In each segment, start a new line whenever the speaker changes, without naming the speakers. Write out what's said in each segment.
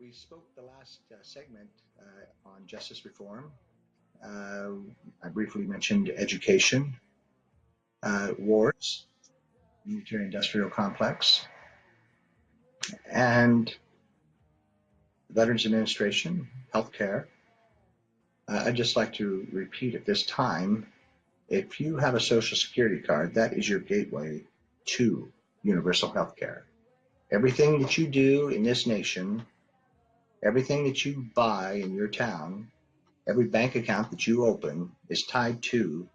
We spoke the last segment on justice reform. Uh, I briefly mentioned education, wars, military-industrial complex, and Veterans Administration, healthcare. I'd just like to repeat at this time, if you have a Social Security card, that is your gateway to universal health care. Everything that you do in this nation, everything that you buy in your town, every bank account that you open is tied to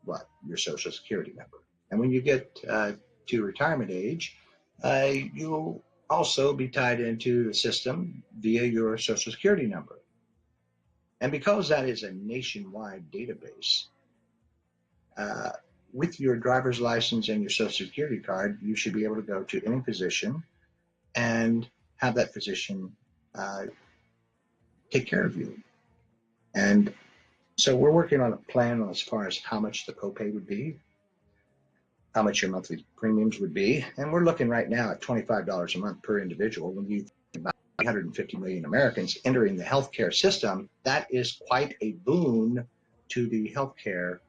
what? Your Social Security number. And when you get to retirement age, you'll also be tied into the system via your Social Security number. And because that is a nationwide database, with your driver's license and your Social Security card, you should be able to go to any physician and have that physician take care of you. And so we're working on a plan as far as how much the copay would be, how much your monthly premiums would be. And we're looking right now at $25 a month per individual. When you think about 350 million Americans entering the healthcare system, that is quite a boon to the healthcare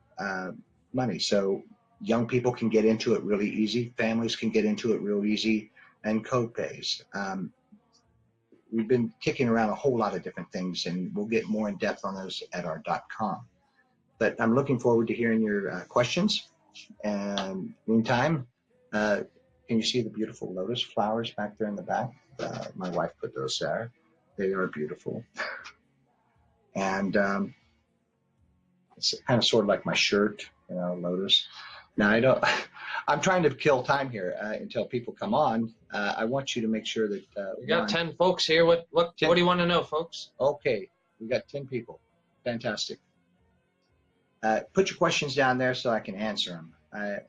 money. So young people can get into it really easy. Families can get into it real easy, and copays. We've been kicking around a whole lot of different things, and we'll get more in depth on those at our .com. But I'm looking forward to hearing your questions. And meantime, can you see the beautiful lotus flowers back there in the back? My wife put those there. They are beautiful. And it's kind of sort of like my shirt, lotus. Now I'm trying to kill time here until people come on. I want you to make sure that
we got 10 folks here. What do you want to know, folks?
Okay, we got 10 people. Fantastic. Put your questions down there so I can answer them.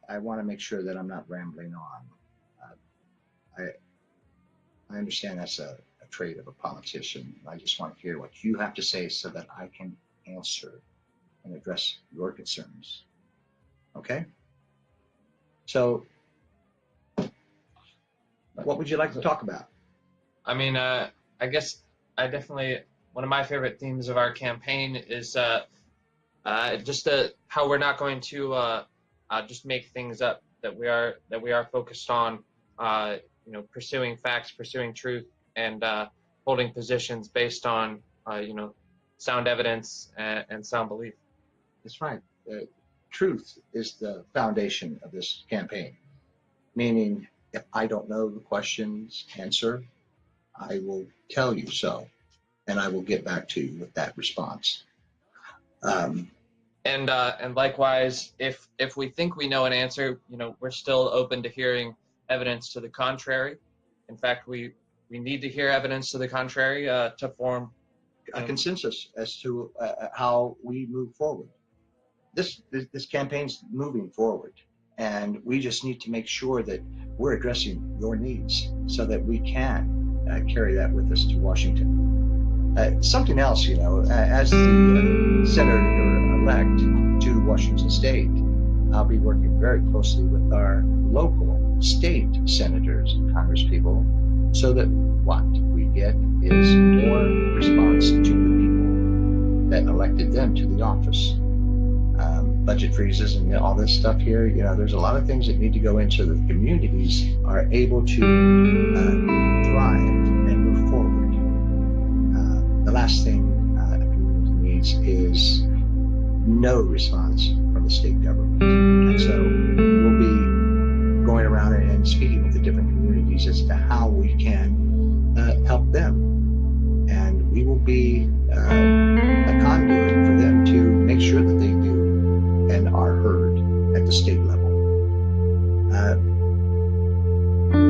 I want to make sure that I'm not rambling on. I understand that's a trait of a politician. I just want to hear what you have to say so that I can answer and address your concerns. Okay? So, what would you like to talk about?
I mean, I guess one of my favorite themes of our campaign is just how we're not going to just make things up. That we are focused on, pursuing facts, pursuing truth, and holding positions based on, sound evidence and sound belief.
That's right. Truth is the foundation of this campaign, meaning if I don't know the question's answer, I will tell you so, and I will get back to you with that response.
And likewise, if we think we know an answer, we're still open to hearing evidence to the contrary. In fact, we need to hear evidence to the contrary to form
a consensus as to how we move forward. This campaign's moving forward, and we just need to make sure that we're addressing your needs so that we can carry that with us to Washington. Something else, as the senator-elect to Washington State, I'll be working very closely with our local state senators and congresspeople so that what we get is more response to the people that elected them to the office. Budget freezes and all this stuff here, there's a lot of things that need to go into the communities are able to thrive and move forward. The last thing a community needs is no response from the state government. And so we'll be going around and speaking with the different communities as to how we can help them. And we will be a conduit for them to make sure that they do and are heard at the state level.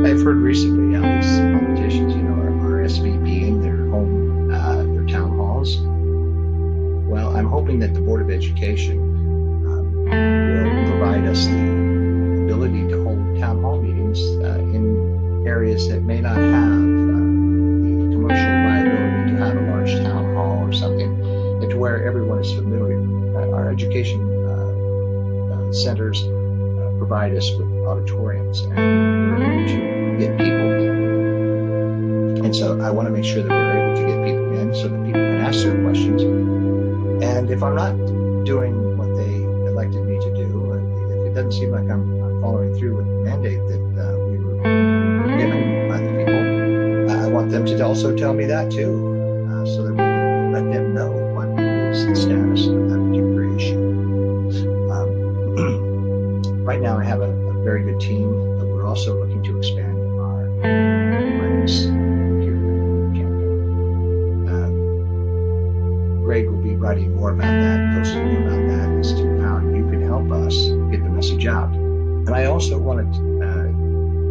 I've heard recently how these politicians, are SVPing their their town halls. Well, I'm hoping that the Board of Education will provide us the ability to hold town hall meetings in areas that may not have the commercial viability to have a large town hall or something, to where everyone is familiar. Our education centers provide us with auditoriums and we're able to get people. And So I want to make sure that we're able to get people in so that people can ask their questions. And if I'm not doing what they elected me to do, if it doesn't seem like I'm following through with the mandate that we were given by the people, I want them to also tell me that too, so that we can let them know what is the status of that particular issue. Right now I have a very good team, but we're also looking to expand our ranks here in the campaign. Greg will be writing more about that, posting more about that as to how you can help us get the message out. And I also want to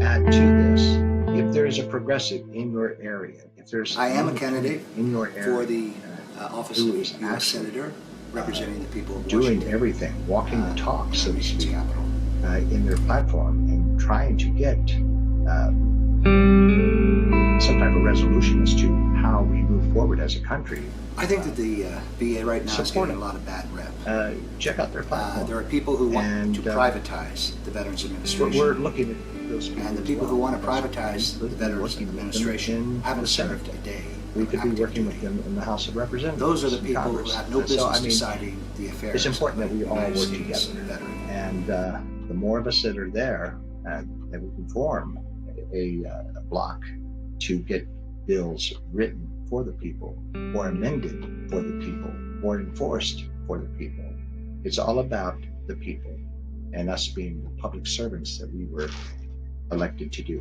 add to this, if there is a progressive in your area, if there's
I am a candidate
in your area
for the office
who
of
is
U.S. Senator, representing the people of
doing
Washington,
everything, walking the talk, so to speak,
capital.
in their platform and trying to get some type of resolution as to how we move forward as a country.
I think that the VA right now is getting a lot of bad rep.
Check out their platform.
There are people who want to privatize the Veterans Administration.
We're looking at those people.
And the people who want to privatize the Veterans Administration haven't served a day.
We could be working with them in the House of Representatives.
Those are the people who have no business deciding the affairs.
It's important that we all work
States
together. And the more of us that are there, that we can form a block to get bills written for the people, or amended for the people, or enforced for the people. It's all about the people and us being the public servants that we were elected to do.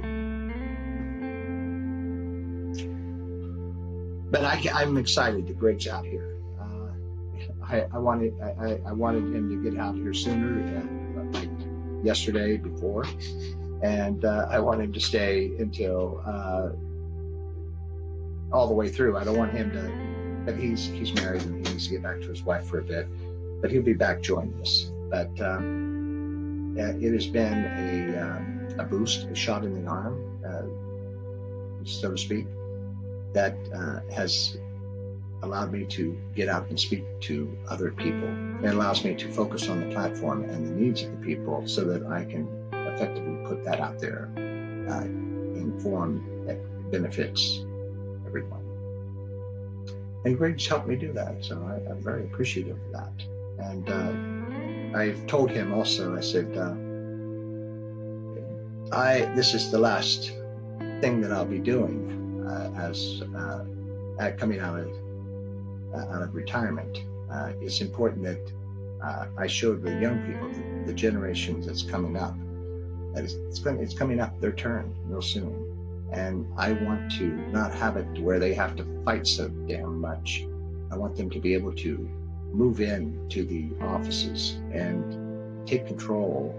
But I'm excited that Greg's out here. I wanted him to get out here sooner, like yesterday before, and I want him to stay until all the way through. I don't want him to, but he's married and he needs to get back to his wife for a bit, but he'll be back joining us. But it has been a boost, a shot in the arm, so to speak, that has allowed me to get out and speak to other people. It allows me to focus on the platform and the needs of the people so that I can effectively put that out there in form that benefits everyone. And Greg's helped me do that, so I'm very appreciative of that. And I've told him also, I said, this is the last thing that I'll be doing as coming out of retirement. It's important that I show the young people, the generations that's coming up, that it's coming up their turn real soon. And I want to not have it where they have to fight so damn much. I want them to be able to move in to the offices and take control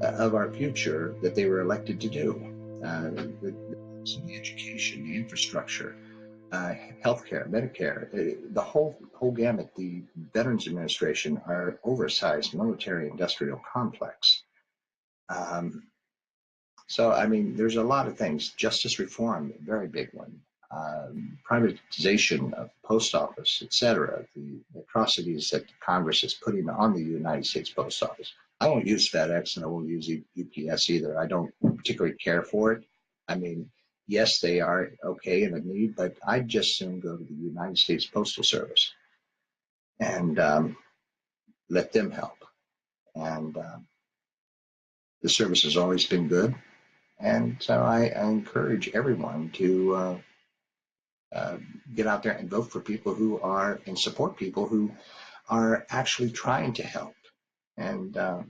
of our future that they were elected to do. The education, the infrastructure, healthcare, Medicare, the whole gamut. The Veterans Administration, our oversized military-industrial complex. So, I mean, there's a lot of things. Justice reform, a very big one. Privatization of the post office, etc. The atrocities that Congress is putting on the United States Post Office. I won't use FedEx and I won't use UPS either. I don't particularly care for it. I mean, yes, they are okay and a need, but I'd just soon go to the United States Postal Service and let them help. And the service has always been good. And so I encourage everyone to get out there and vote for people who are, and support people who are actually trying to help. And I'm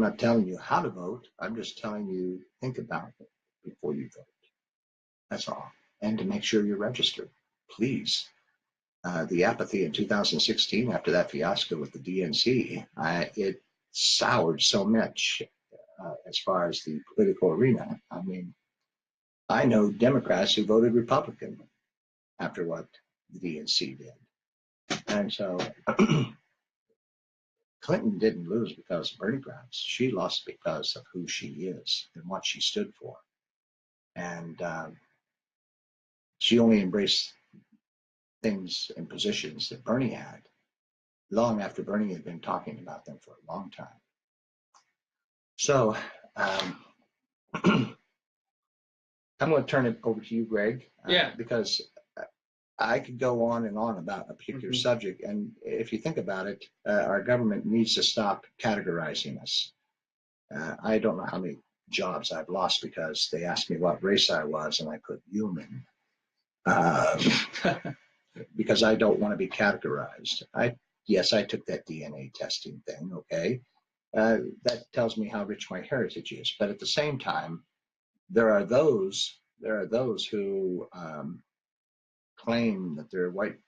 not telling you how to vote. I'm just telling you, think about it before you vote. That's all. And to make sure you're registered, please. The apathy in 2016 after that fiasco with the DNC, it soured so much as far as the political arena. I mean, I know Democrats who voted Republican after what the DNC did. And so Clinton didn't lose because of Bernie Grants. She lost because of who she is and what she stood for. And she only embraced things and positions that Bernie had long after Bernie had been talking about them for a long time. So I'm going to turn it over to you, Greg.
Yeah.
Because I could go on and on about a particular subject, and if you think about it, our government needs to stop categorizing us. I don't know how many jobs I've lost because they asked me what race I was, and I put human. Because I don't want to be categorized. Yes, I took that DNA testing thing. Okay, that tells me how rich my heritage is. But at the same time, there are those who claim that they're white,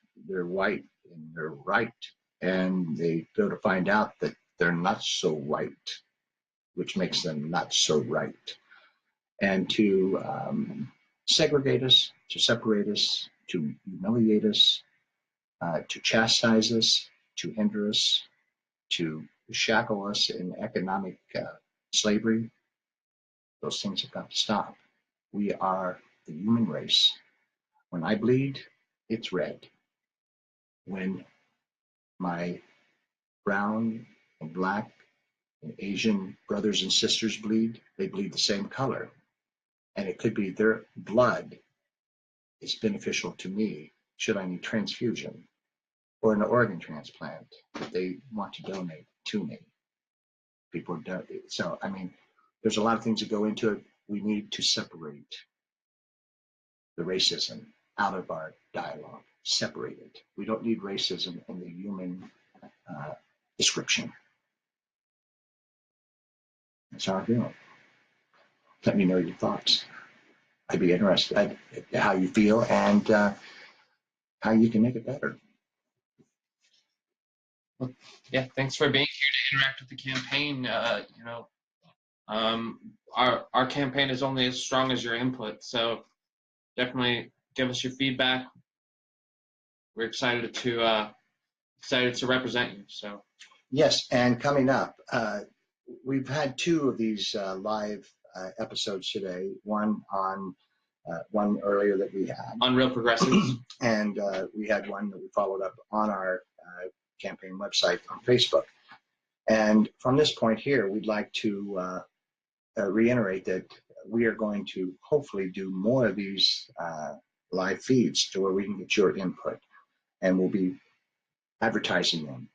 and they're right, and they go to find out that they're not so white, which makes them not so right, and to segregate us, to separate us, to humiliate us, to chastise us, to hinder us, to shackle us in economic slavery. Those things have got to stop. We are the human race. When I bleed, it's red. When my brown and black and Asian brothers and sisters bleed, they bleed the same color. And it could be their blood is beneficial to me should I need transfusion or an organ transplant that they want to donate to me. People don't. So, I mean, there's a lot of things that go into it. We need to separate the racism out of our dialogue. Separate it. We don't need racism in the human description. That's how I feel. Let me know your thoughts. I'd be interested in how you feel and how you can make it better.
Well, yeah, thanks for being here to interact with the campaign. Our campaign is only as strong as your input, so definitely give us your feedback. We're excited to represent you. So
yes, and coming up, we've had two of these live episodes today. One earlier that we had
on Real Progressives,
and we had one that we followed up on our campaign website on Facebook. And from this point here, we'd like to reiterate that we are going to hopefully do more of these live feeds to where we can get your input, and we'll be advertising them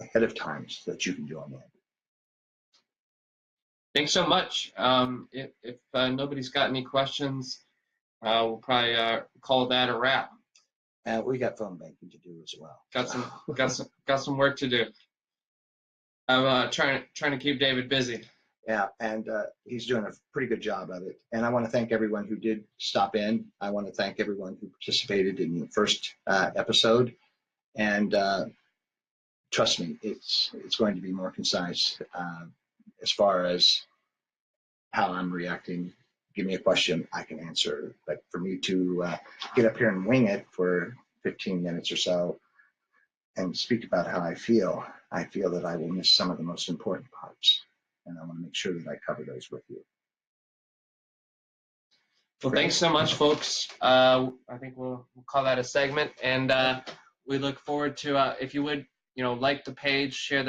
ahead of time so that you can join in.
Thanks so much. If nobody's got any questions, we'll probably call that a wrap.
We got phone banking to do as well.
Got some work to do. I'm trying to keep David busy.
Yeah, and he's doing a pretty good job of it. And I want to thank everyone who did stop in. I want to thank everyone who participated in the first episode. And trust me, it's going to be more concise as far as how I'm reacting. Give me a question, I can answer. But for me to get up here and wing it for 15 minutes or so and speak about how I feel that I will miss some of the most important parts. And I want to make sure that I cover those with you.
Well, thanks so much, folks. I think we'll call that a segment. And we look forward to, if you would, like the page, share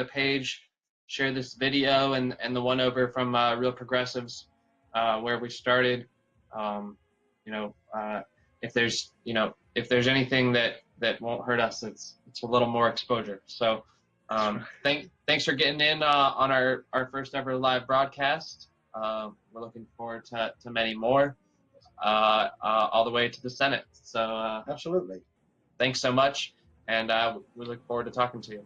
share this video and the one over from Real Progressives, where we started. If there's anything that won't hurt us, it's a little more exposure. So thanks for getting in on our first ever live broadcast. We're looking forward to many more, all the way to the Senate. So
absolutely.
Thanks so much, and we look forward to talking to you.